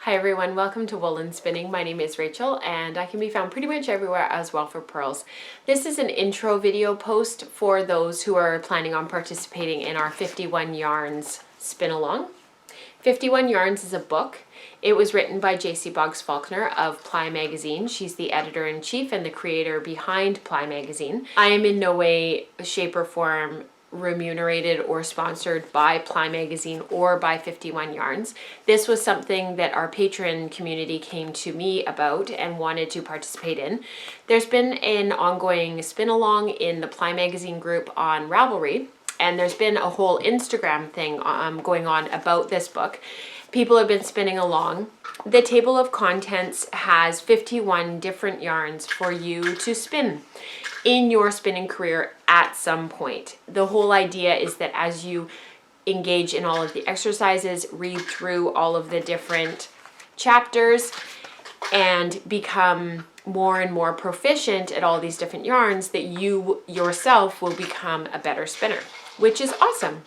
Hi everyone, welcome to Woolen Spinning. My name is Rachel and I can be found pretty much everywhere as well for pearls. This is an intro video post for those who are planning on participating in our 51 Yarns spin along. 51 Yarns is a book. It was written by J.C. Boggs Faulkner of Ply Magazine. She's the editor-in-chief and the creator behind Ply Magazine. I am in no way, shape, or form remunerated or sponsored by Ply Magazine or by 51 Yarns. This was something that our patron community came to me about and wanted to participate in. There's been an ongoing spin along in the Ply Magazine group on Ravelry, and there's been a whole Instagram thing going on about this book. People have been spinning along. The table of contents has 51 different yarns for you to spin in your spinning career at some point. The whole idea is that as you engage in all of the exercises, read through all of the different chapters, and become more and more proficient at all these different yarns, that you yourself will become a better spinner, which is awesome.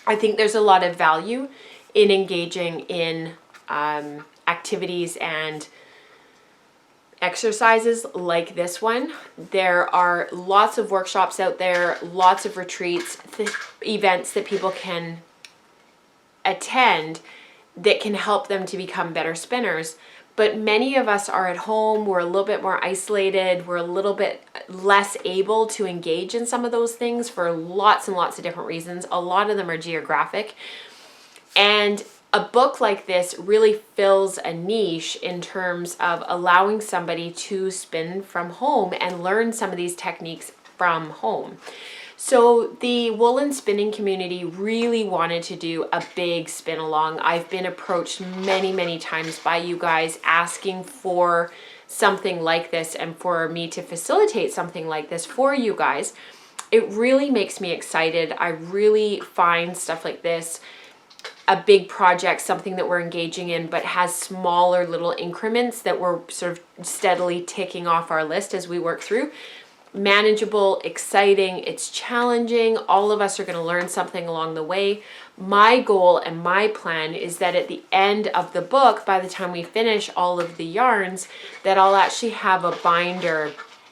I think there's a lot of value in engaging in activities and exercises like this one. There are lots of workshops out there, lots of retreats, events that people can attend that can help them to become better spinners. But many of us are at home, we're a little bit more isolated, we're a little bit less able to engage in some of those things for lots and lots of different reasons. A lot of them are geographic. And a book like this really fills a niche in terms of allowing somebody to spin from home and learn some of these techniques from home. So the woolen spinning community really wanted to do a big spin along. I've been approached many times by you guys asking for something like this and for me to facilitate something like this for you guys. It really makes me excited. I really find stuff like this a big project, something that we're engaging in, but has smaller little increments that we're sort of steadily ticking off our list as we work through. Manageable, exciting, it's challenging. All of us are going to learn something along the way. My goal and my plan is that at the end of the book, by the time we finish all of the yarns, that I'll actually have a binder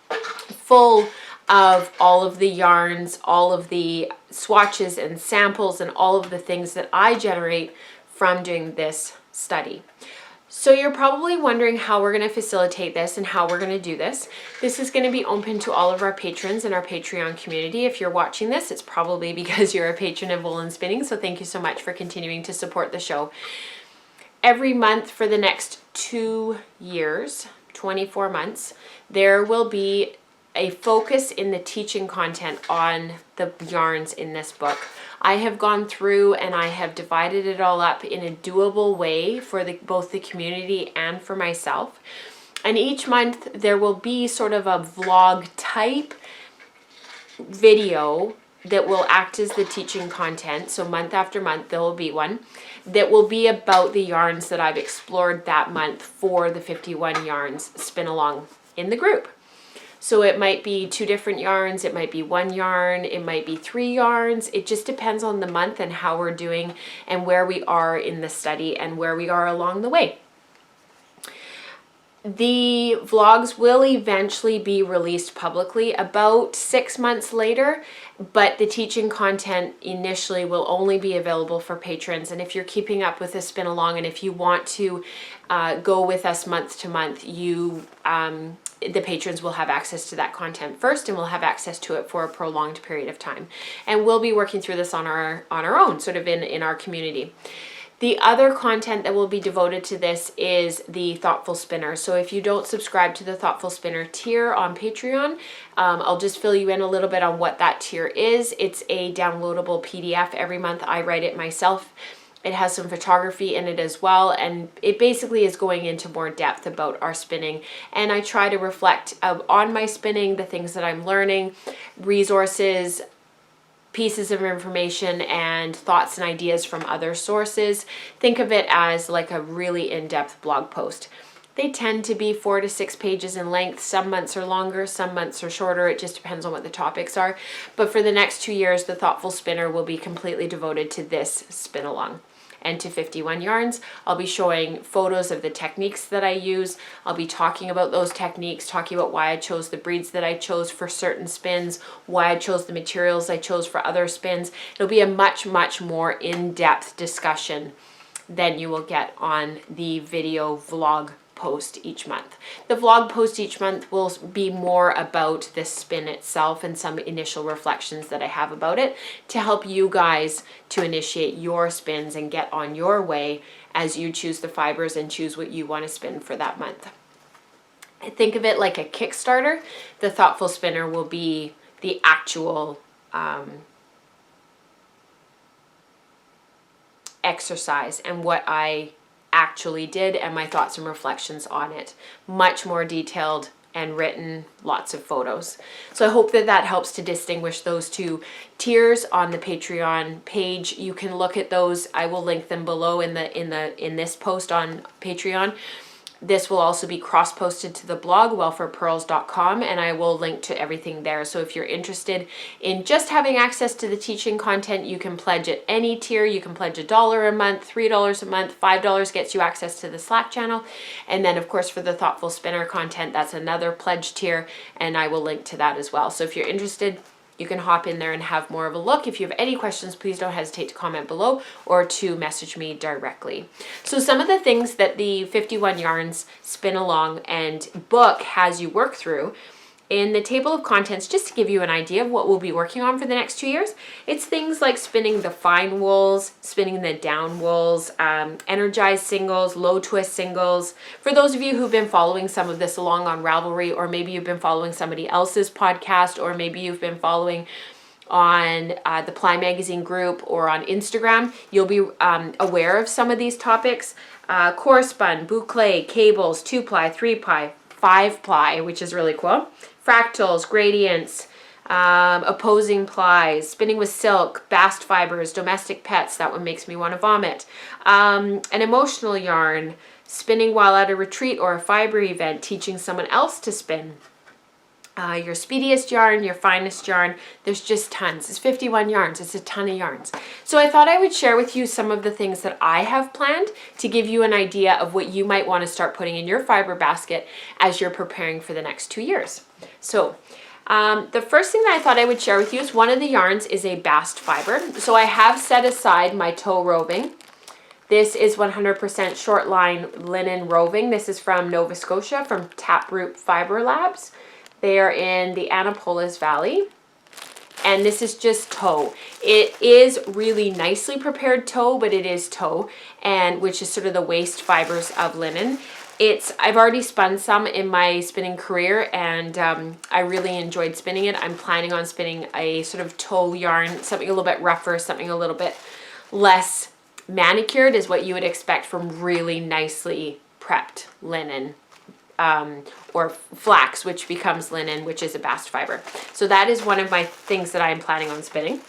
full of all of the yarns, all of the swatches and samples, and all of the things that I generate from doing this study. So you're probably wondering how we're going to facilitate this and how we're going to do this. This is going to be open to all of our patrons in our Patreon community. If you're watching this, it's probably because you're a patron of Woolen Spinning, so thank you so much for continuing to support the show. Every month for the next 2 years, 24 months, there will be a focus in the teaching content on the yarns in this book. I have gone through and I have divided it all up in a doable way for both the community and for myself. And each month there will be sort of a vlog type video that will act as the teaching content. So month after month there will be one that will be about the yarns that I've explored that month for the 51 Yarns spin along in the group. So it might be 2 different yarns, it might be 1 yarn, it might be 3 yarns. It just depends on the month and how we're doing and where we are in the study and where we are along the way. The vlogs will eventually be released publicly about 6 months later, but the teaching content initially will only be available for patrons. And if you're keeping up with the spin along and if you want to go with us month to month, the patrons will have access to that content first, and will have access to it for a prolonged period of time. And we'll be working through this on our own, sort of in our community. The other content that will be devoted to this is the Thoughtful Spinner. So if you don't subscribe to the Thoughtful Spinner tier on Patreon, I'll just fill you in a little bit on what that tier is. It's a downloadable PDF. Every month I write it myself. It has some photography in it as well, and it basically is going into more depth about our spinning. And I try to reflect on my spinning, the things that I'm learning, resources, pieces of information, and thoughts and ideas from other sources. Think of it as like a really in-depth blog post. They tend to be 4 to 6 pages in length. Some months are longer, some months are shorter. It just depends on what the topics are. But for the next 2 years, the Thoughtful Spinner will be completely devoted to this spin along. and to 51 yarns. I'll be showing photos of the techniques that I use. I'll be talking about those techniques, talking about why I chose the breeds that I chose for certain spins, why I chose the materials I chose for other spins. It'll be a much, much more in-depth discussion than you will get on the video vlog post each month. The vlog post each month will be more about the spin itself and some initial reflections that I have about it to help you guys to initiate your spins and get on your way as you choose the fibers and choose what you want to spin for that month. Think of it like a Kickstarter. The Thoughtful Spinner will be the actual exercise and what I actually did and my thoughts and reflections on it. Much more detailed and written, lots of photos. So I hope that that helps to distinguish those two tiers on the Patreon page. You can look at those. I will link them below in this post on Patreon. This will also be cross-posted to the blog, wellforpearls.com, and I will link to everything there. So if you're interested in just having access to the teaching content, you can pledge at any tier. You can pledge $1 a month, $3 a month, $5 gets you access to the Slack channel. And then, of course, for the Thoughtful Spinner content, that's another pledge tier, and I will link to that as well. So if you're interested, you can hop in there and have more of a look. If you have any questions, please don't hesitate to comment below or to message me directly. So some of the things that the 51 Yarns Spin Along and book has you work through in the table of contents, just to give you an idea of what we'll be working on for the next 2 years, it's things like spinning the fine wools, spinning the down wools, energized singles, low twist singles. For those of you who've been following some of this along on Ravelry, or maybe you've been following somebody else's podcast, or maybe you've been following on the Ply Magazine group or on Instagram, you'll be aware of some of these topics. Core spun, boucle, cables, 2-ply, 3-ply, 5-ply, which is really cool. Fractals, gradients, opposing plies, spinning with silk, bast fibers, domestic pets, that one makes me want to vomit. An emotional yarn, spinning while at a retreat or a fiber event, teaching someone else to spin. Your speediest yarn, your finest yarn, there's just tons. It's 51 yarns, it's a ton of yarns. So I thought I would share with you some of the things that I have planned to give you an idea of what you might want to start putting in your fiber basket as you're preparing for the next 2 years. So the first thing that I thought I would share with you is one of the yarns is a bast fiber. So I have set aside my tow roving. This is 100% short line linen roving. This is from Nova Scotia, from Taproot Fiber Labs. They are in the Annapolis Valley, and this is just tow. It is really nicely prepared tow, but it is tow, and which is sort of the waste fibers of linen. I've already spun some in my spinning career, and I really enjoyed spinning it. I'm planning on spinning a sort of tow yarn, something a little bit rougher, something a little bit less manicured is what you would expect from really nicely prepped linen. Or flax, which becomes linen, which is a bast fiber. So that is one of my things that I'm planning on spinning.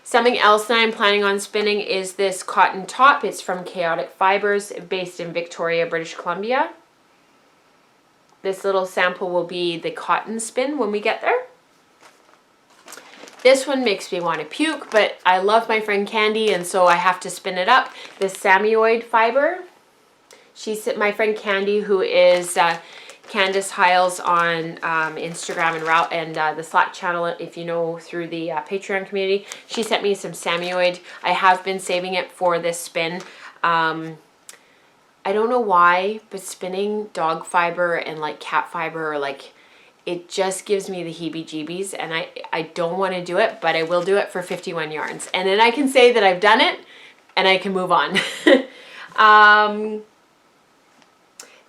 Something else that I'm planning on spinning is this cotton top. It's from Chaotic Fibers, based in Victoria, British Columbia. This little sample will be the cotton spin when we get there. This one makes me want to puke, but I love my friend Candy, and so I have to spin it up. This Samoyed fiber. My friend Candy, who is Candace Hiles on Instagram and the Slack channel, if you know, through the Patreon community. She sent me some Samoyed. I have been saving it for this spin. I don't know why, but spinning dog fiber and like cat fiber, it just gives me the heebie-jeebies, and I don't want to do it, but I will do it for 51 yarns. And then I can say that I've done it, and I can move on.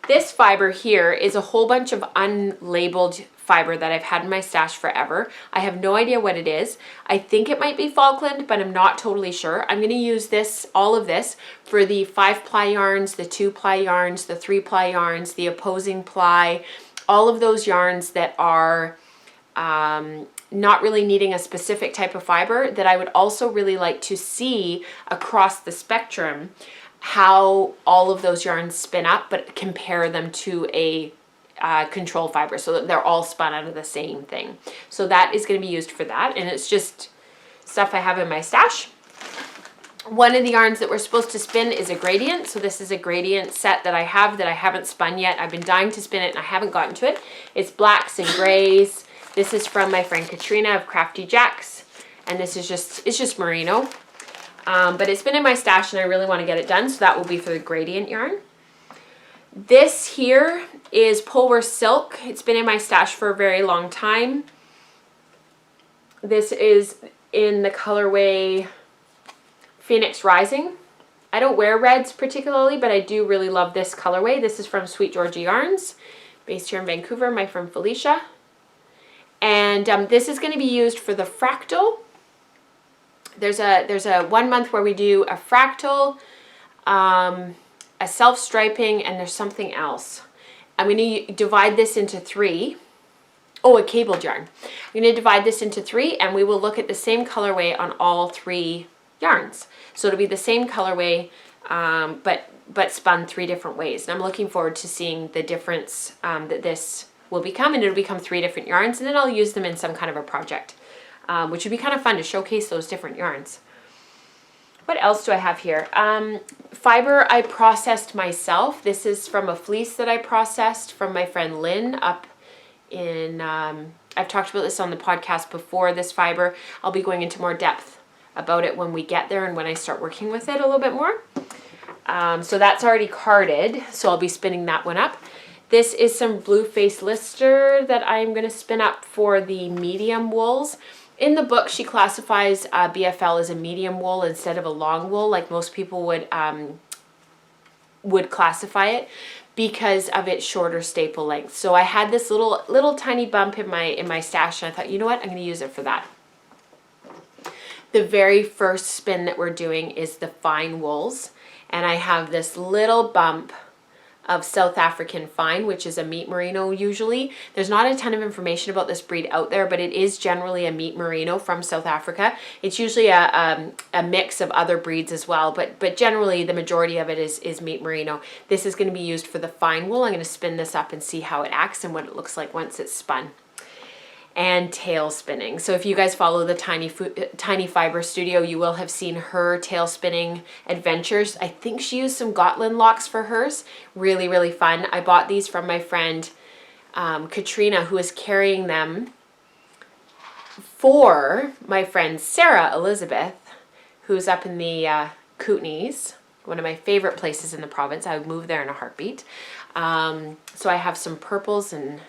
This fiber here is a whole bunch of unlabeled fiber that I've had in my stash forever. I have no idea what it is. I think it might be Falkland, but I'm not totally sure. I'm going to use all of this for the 5-ply yarns, the 2-ply yarns, the 3-ply yarns, the opposing ply, all of those yarns that are not really needing a specific type of fiber, that I would also really like to see across the spectrum how all of those yarns spin up, but compare them to a control fiber so that they're all spun out of the same thing. So that is going to be used for that, and it's just stuff I have in my stash. One of the yarns that we're supposed to spin is a gradient. So this is a gradient set that I haven't spun yet. I've been dying to spin it and I haven't gotten to it. It's blacks and grays. This is from my friend Katrina of Crafty Jacks. And this is it's just merino. But it's been in my stash and I really want to get it done. So that will be for the gradient yarn. This here is Polworth Silk. It's been in my stash for a very long time. This is in the colorway Phoenix Rising. I don't wear reds particularly, but I do really love this colorway. This is from Sweet Georgia Yarns, based here in Vancouver, my friend Felicia. And this is going to be used for the fractal. There's a 1 month where we do a fractal, a self-striping, and there's something else. I'm going to divide this into 3. Oh, a cabled yarn. I'm going to divide this into 3, and we will look at the same colorway on all 3 yarns. So it'll be the same colorway, but spun 3 different ways. And I'm looking forward to seeing the difference that this will become, and it'll become 3 different yarns, and then I'll use them in some kind of a project, which would be kind of fun to showcase those different yarns. What else do I have here? Fiber I processed myself. This is from a fleece that I processed from my friend Lynn up in, I've talked about this on the podcast before, this fiber. I'll be going into more depth about it when we get there and when I start working with it a little bit more. So that's already carded, so I'll be spinning that one up. This is some blue face Lister that I'm going to spin up for the medium wools. In the book, she classifies BFL as a medium wool instead of a long wool, like most people would classify it, because of its shorter staple length. So I had this little tiny bump in my stash, and I thought, you know what, I'm going to use it for that. The very first spin that we're doing is the fine wools, and I have this little bump of South African fine, which is a meat merino usually. There's not a ton of information about this breed out there, but it is generally a meat merino from South Africa. It's usually a mix of other breeds as well, but generally the majority of it is meat merino. This is going to be used for the fine wool. I'm going to spin this up and see how it acts and what it looks like once it's spun. And tail spinning. So if you guys follow the Tiny Fiber Studio, you will have seen her tail spinning adventures. I think she used some Gotland locks for hers. Really, really fun. I bought these from my friend Katrina, who is carrying them for my friend Sarah Elizabeth, who's up in the Kootenays, one of my favorite places in the province. I would move there in a heartbeat. So I have some purples and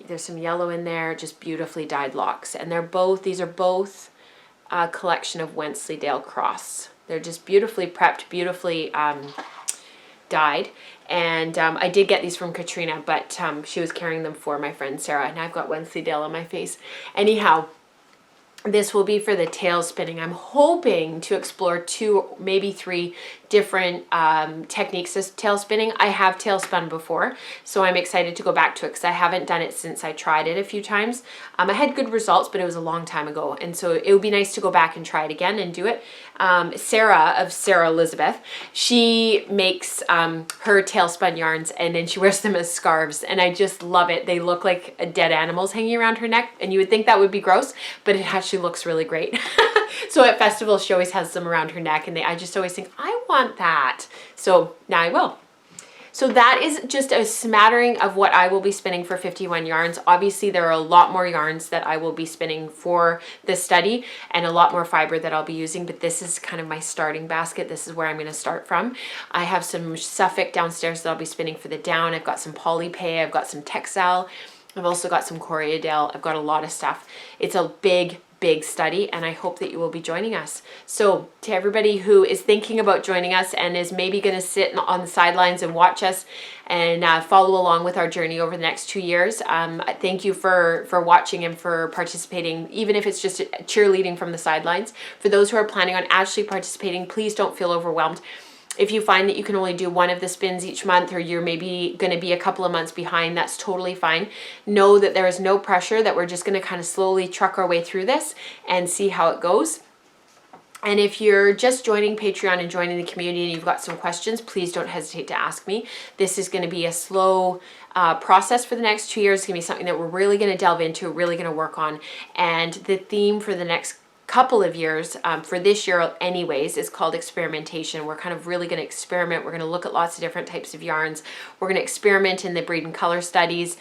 there's some yellow in there, just beautifully dyed locks. And these are both a collection of Wensleydale Cross. They're just beautifully prepped, beautifully dyed. And I did get these from Katrina, but she was carrying them for my friend Sarah, and I've got Wensleydale on my face. Anyhow, this will be for the tail spinning. I'm hoping to explore 2, maybe 3 different techniques of tail spinning. I have tail spun before, so I'm excited to go back to it because I haven't done it since I tried it a few times. I had good results, but it was a long time ago, and so it would be nice to go back and try it again and do it. Sarah of Sarah Elizabeth, she makes her tail spun yarns, and then she wears them as scarves, and I just love it. They look like dead animals hanging around her neck, and you would think that would be gross, but it actually looks really great. So at festivals, she always has them around her neck, and I just always think, I want that. So now I will. So that is just a smattering of what I will be spinning for 51 yarns. Obviously, there are a lot more yarns that I will be spinning for this study and a lot more fiber that I'll be using, but this is kind of my starting basket. This is where I'm going to start from. I have some Suffolk downstairs that I'll be spinning for the down. I've got some Polypay. I've got some Texel. I've also got some Corriedale. I've got a lot of stuff. It's a big study, and I hope that you will be joining us. So to everybody who is thinking about joining us and is maybe going to sit on the sidelines and watch us and follow along with our journey over the next 2 years, thank you for watching and for participating, even if it's just cheerleading from the sidelines. For those who are planning on actually participating, please don't feel overwhelmed. If you find that you can only do 1 of the spins each month, or you're maybe going to be a couple of months behind, that's totally fine. Know that there is no pressure, that we're just going to kind of slowly truck our way through this and see how it goes. And if you're just joining Patreon and joining the community and you've got some questions, please don't hesitate to ask me. This is going to be a slow process for the next 2 years. It's going to be something that we're really going to delve into, really going to work on. And the theme for the next couple of years, for this year anyways, is called Experimentation. We're kind of really going to experiment. We're going to look at lots of different types of yarns. We're going to experiment in the breed and color studies,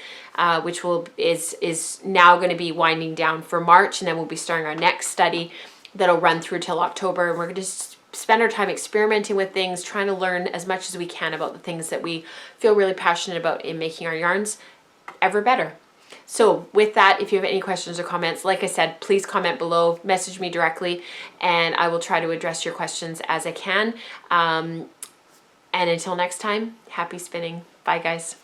which is now going to be winding down for March, and then we'll be starting our next study that'll run through till October. And we're going to spend our time experimenting with things, trying to learn as much as we can about the things that we feel really passionate about in making our yarns ever better. So with that, if you have any questions or comments, like I said, please comment below, message me directly, and I will try to address your questions as I can. And until next time, happy spinning. Bye, guys.